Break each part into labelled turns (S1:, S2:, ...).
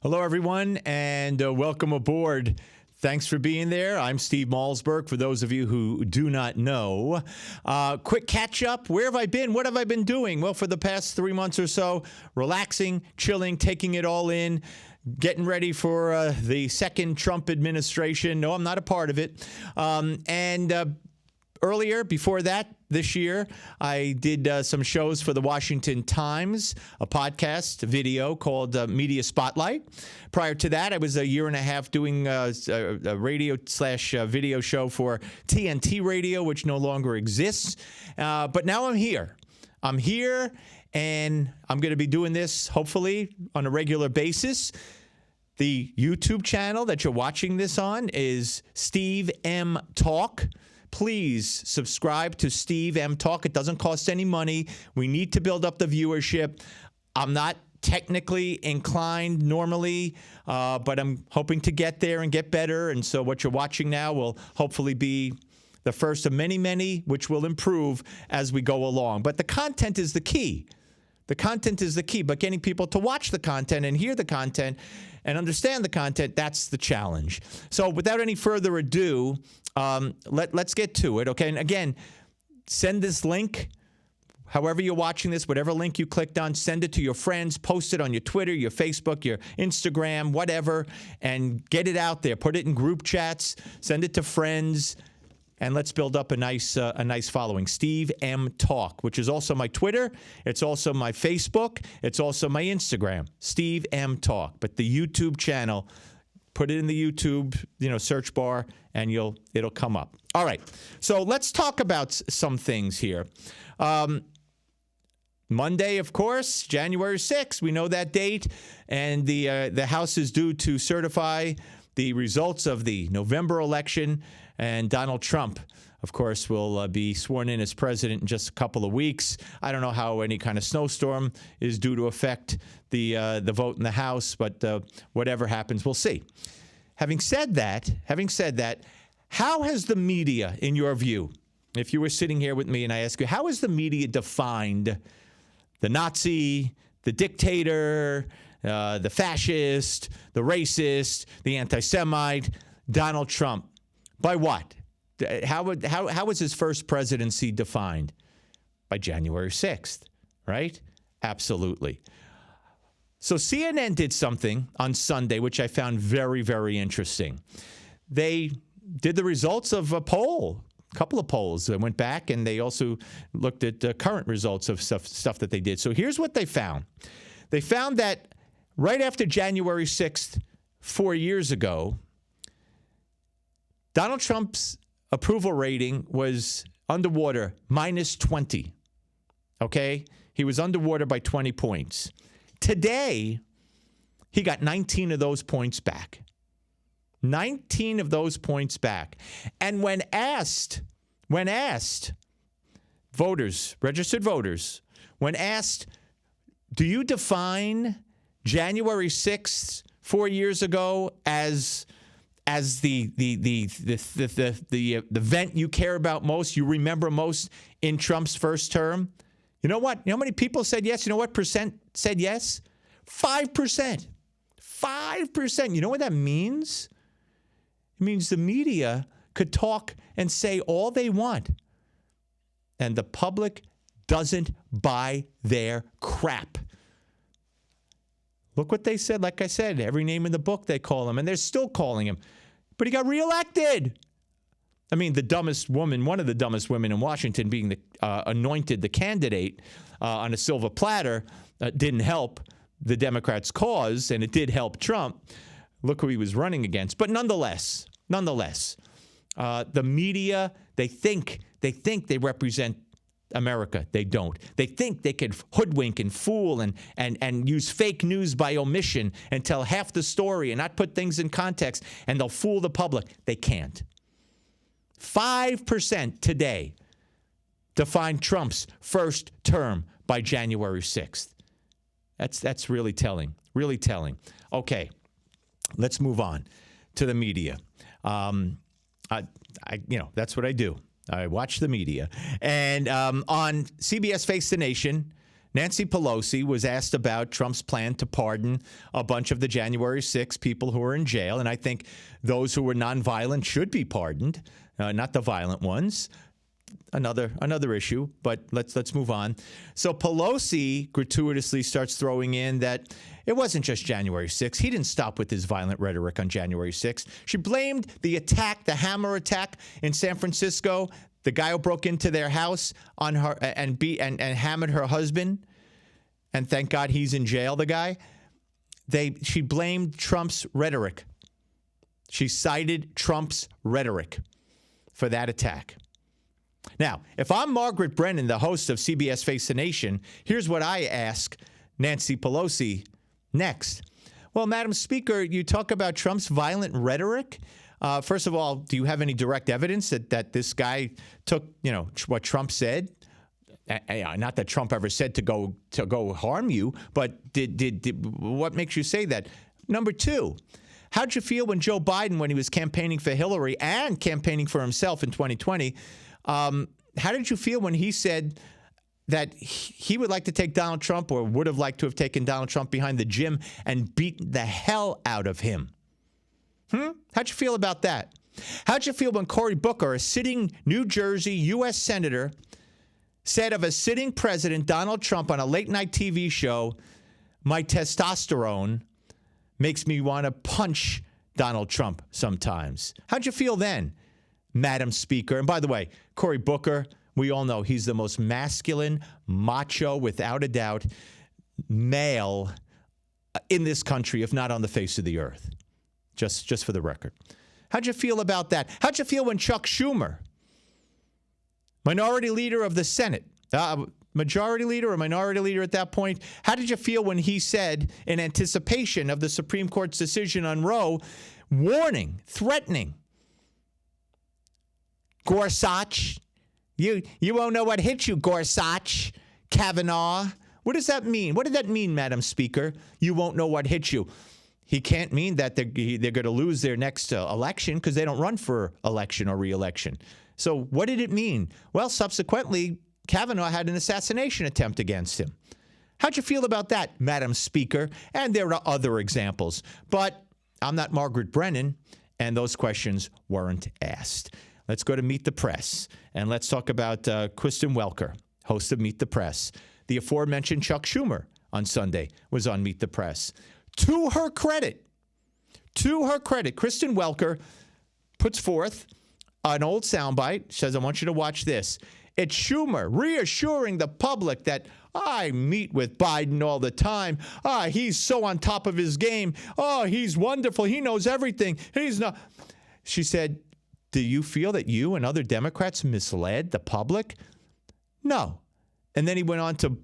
S1: Hello, everyone, and welcome aboard. Thanks for being there. I'm Steve Malsberg, for those of you who do not know. Quick catch-up. Where have I been? What have I been doing? Well, for the past 3 months or so, relaxing, chilling, taking it all in, getting ready for the second Trump administration. No, I'm not a part of it. Earlier, before that, this year, I did some shows for the Washington Times, a podcast, a video called Media Spotlight. Prior to that, I was a year and a half doing a radio/video show for TNT Radio, which no longer exists. But now I'm here. I'm here, and I'm going to be doing this, hopefully, on a regular basis. The YouTube channel that you're watching this on is Steve M. Talk. Please subscribe to Steve M. Talk. It doesn't cost any money. We need to build up the viewership. I'm not technically inclined normally, but I'm hoping to get there and get better. And so what you're watching now will hopefully be the first of many, many, which will improve as we go along. But the content is the key. The content is the key. But getting people to watch the content and hear the content and understand the content, that's the challenge. So without any further ado, let's get to it, okay? And again, send this link, however you're watching this, whatever link you clicked on, send it to your friends, post it on your Twitter, your Facebook, your Instagram, whatever, and get it out there. Put it in group chats, send it to friends, and let's build up a nice following. Steve M. Talk, which is also my Twitter. It's also my Facebook. It's also my Instagram, Steve M. Talk. But the YouTube channel, put it in the YouTube, search bar, and it'll come up. All right. So let's talk about some things here. Monday, of course, January 6th. We know that date, and the House is due to certify the results of the November election. And Donald Trump, of course, will be sworn in as president in just a couple of weeks. I don't know how any kind of snowstorm is due to affect the vote in the House, but whatever happens, we'll see. Having said that, how has the media, in your view, if you were sitting here with me and I ask you, how has the media defined the Nazi, the dictator, the fascist, the racist, the anti-Semite, Donald Trump? By what? How was his first presidency defined? By January 6th, right? Absolutely. So CNN did something on Sunday, which I found very, very interesting. They did the results of a poll, a couple of polls. They went back and they also looked at current results of stuff that they did. So here's what they found. They found that right after January 6th, 4 years ago, Donald Trump's approval rating was underwater, minus 20. Okay? He was underwater by 20 points. Today, he got 19 of those points back. 19 of those points back. And when asked, voters, registered voters, when asked, do you define January 6th, 4 years ago, as the event you care about most, you remember most in Trump's first term? You know what? You know how many people said yes? You know what percent said yes? 5%. 5%. You know what that means? It means the media could talk and say all they want, and the public doesn't buy their crap. Look what they said. Like I said, every name in the book they call him, and they're still calling him. But he got reelected. I mean, the dumbest woman, one of the dumbest women in Washington, being anointed the candidate on a silver platter, didn't help the Democrats' cause, and it did help Trump. Look who he was running against. But nonetheless, the media, they think they represent America. They don't. They think they could hoodwink and fool and use fake news by omission and tell half the story and not put things in context, and they'll fool the public. They can't. 5% today defined Trump's first term by January 6th. That's really telling. Really telling. Okay, let's move on to the media. That's what I do. I watch the media. And on CBS Face the Nation, Nancy Pelosi was asked about Trump's plan to pardon a bunch of the January 6 people who are in jail. And I think those who were nonviolent should be pardoned, not the violent ones. Another issue, but let's move on. So Pelosi gratuitously starts throwing in that it wasn't just January 6th. He didn't stop with his violent rhetoric on January 6th. She blamed the attack, the hammer attack in San Francisco, the guy who broke into their house on her and hammered her husband. And thank God he's in jail, the guy. She blamed Trump's rhetoric. She cited Trump's rhetoric for that attack. Now, if I'm Margaret Brennan, the host of CBS Face the Nation, here's what I ask Nancy Pelosi next. Well, Madam Speaker, you talk about Trump's violent rhetoric. First of all, do you have any direct evidence that this guy took, what Trump said? Not that Trump ever said to go harm you, but did what makes you say that? Number two, how'd you feel when Joe Biden, when he was campaigning for Hillary and campaigning for himself in 2020, how did you feel when he said that he would like to take Donald Trump or would have liked to have taken Donald Trump behind the gym and beaten the hell out of him? How'd you feel about that? How'd you feel when Cory Booker, a sitting New Jersey U.S. Senator, said of a sitting president, Donald Trump, on a late-night TV show, my testosterone makes me want to punch Donald Trump sometimes? How'd you feel then, Madam Speaker? And by the way, Cory Booker, we all know he's the most masculine, macho, without a doubt, male in this country, if not on the face of the earth. Just for the record. How'd you feel about that? How'd you feel when Chuck Schumer, minority leader of the Senate, majority leader or minority leader at that point, how did you feel when he said, in anticipation of the Supreme Court's decision on Roe, warning, threatening, Gorsuch, you won't know what hit you, Gorsuch, Kavanaugh. What does that mean? What did that mean, Madam Speaker? You won't know what hit you. He can't mean that they're going to lose their next election because they don't run for election or re-election. So what did it mean? Well, subsequently, Kavanaugh had an assassination attempt against him. How'd you feel about that, Madam Speaker? And there are other examples. But I'm not Margaret Brennan, and those questions weren't asked. Let's go to Meet the Press, and let's talk about Kristen Welker, host of Meet the Press. The aforementioned Chuck Schumer on Sunday was on Meet the Press. To her credit, Kristen Welker puts forth an old soundbite, says, I want you to watch this. It's Schumer reassuring the public that I meet with Biden all the time. He's so on top of his game. He's wonderful. He knows everything. He's not. She said, do you feel that you and other Democrats misled the public? No. And then he went on to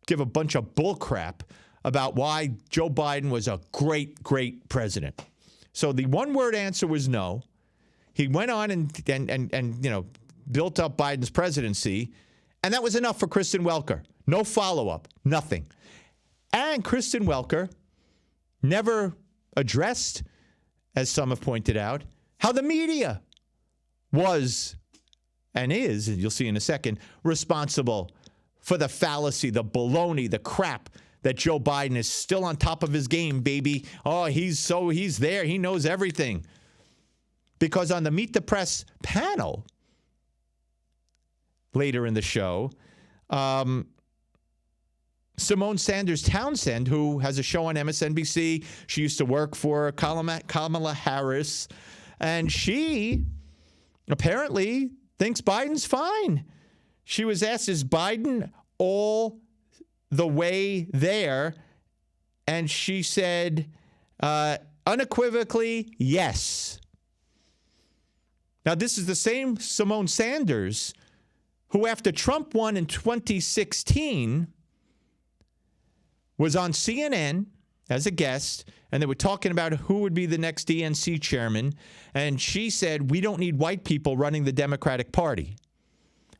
S1: give a bunch of bull crap about why Joe Biden was a great, great president. So the one-word answer was no. He went on and built up Biden's presidency, and that was enough for Kristen Welker. No follow-up, nothing. And Kristen Welker never addressed, as some have pointed out, how the media was and is, and you'll see in a second, responsible for the fallacy, the baloney, the crap that Joe Biden is still on top of his game, baby. He's there. He knows everything. Because on the Meet the Press panel later in the show, Simone Sanders Townsend, who has a show on MSNBC, she used to work for Kamala Harris, and she apparently thinks Biden's fine. She was asked, is Biden all the way there? And she said, unequivocally, yes. Now, this is the same Simone Sanders who, after Trump won in 2016, was on CNN as a guest, and they were talking about who would be the next DNC chairman, and she said, we don't need white people running the Democratic Party.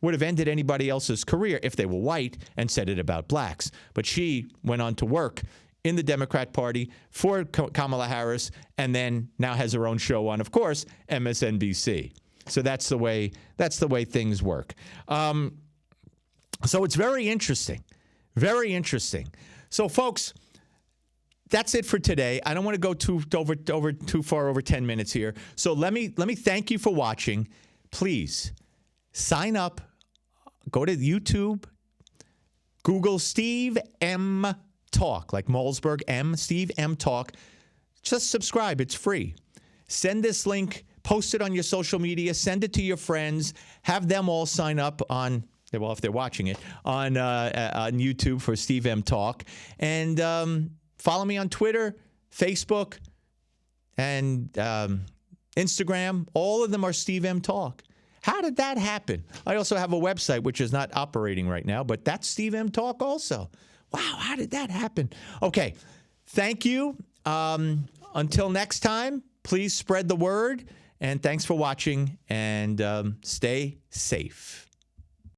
S1: Would have ended anybody else's career if they were white, and said it about blacks. But she went on to work in the Democrat Party for Kamala Harris, and then now has her own show on, of course, MSNBC. So that's the way things work. So it's very interesting Very interesting. So, folks, that's it for today. I don't want to go too far over 10 minutes here. So let me thank you for watching. Please sign up. Go to YouTube. Google Steve M. Talk, like Malzberg M. Steve M. Talk. Just subscribe. It's free. Send this link. Post it on your social media. Send it to your friends. Have them all sign up on, well, if they're watching it, on YouTube for Steve M. Talk. And follow me on Twitter, Facebook, and Instagram. All of them are Steve M. Talk. How did that happen? I also have a website, which is not operating right now, but that's Steve M. Talk also. Wow, how did that happen? Okay, thank you. Until next time, please spread the word, and thanks for watching, and stay safe.